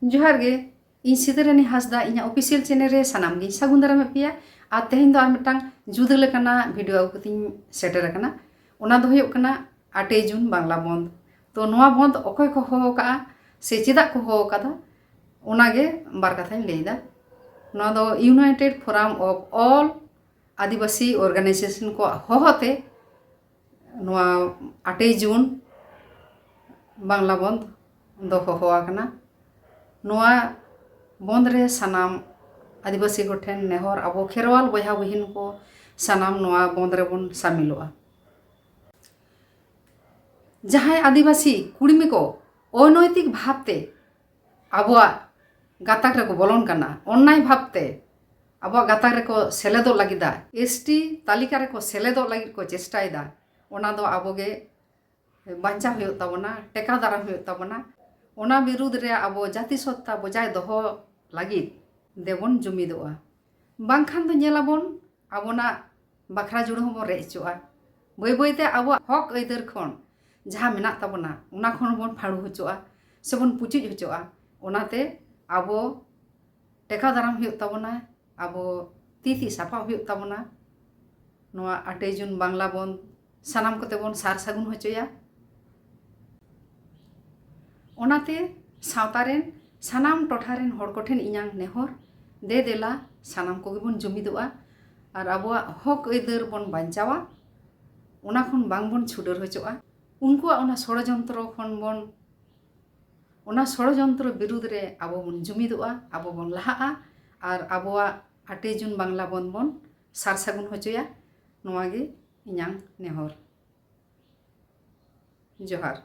जोहार गे इन सिदरानी हासदा इन official channel रे सानाम गे सागुन दाराम पेया आ तेहेन दो आर मिटांग जुदा लेकाना वीडियो आगु कतिन सेटर कना ओना दो हुयुग कना 8 जून बांग्ला बंद तो नोआ बंद अकोय को हो का से चेदा को हो कादा ओना गे बार कथाñ लेदा नोआ दो United Forum of All Adivasi Organisation को होते नोआ 8 जून बांग्ला बंद दो हो आकना नोआ बंद रे सानाम आदिवासी को ठेन नेहर अब खेरवाल बहा बहिन को सानाम नोआ बंद रे बन सामिलोआ जहां आदिवासी कुड़मी को अनैतिक भावते आबुआ गाताक रे को बोलन कना अन्याय भावते आबुआ गाताक रे को सेलेदो लागिदा एसटी तालिका रे को सेलेदो लागि को चेष्टायदा ओना दो आबोगे बांचा हुयो ताबना टेका दाराम हुयो ताबना ओना विरुद्ध रे अब जाति सत्ता बजाय दोहो लगी देबन जुमिदोआ बांखान दो नेलाबन आबोना बाखरा जुड़ हबो रेचोआ बय बयते अब हक ऐदर खन जहां मेना ताबना ओना खन बन फाड़ू होचोआ सेबन पुचुज होचोआ ओनाते अब टेका दाराम हुयो ताबना अब तीती साफा हुयो ताबना नोआ 8 जून बांग्ला बंद सानाम कोते बन सार सागुन होचोया ओनाते सावतारेन सानाम टोठारेन हर कोठेन इኛं नेहर दे देला सानाम को बन जुमिदोआ और आबुआ हक ऐदर बन बांचावा ओना खन बांग बन छुडर होचोआ उनकुआ ओना षड़यंत्र खन बन ओना षड़यंत्र विरुद्ध रे आबो बन जुमिदोआ आबो बन लाहा और आबुआ 8 जून बांग्ला बंद बन सार सागुन होचोया नोआ गे इኛं नेहर जोहार।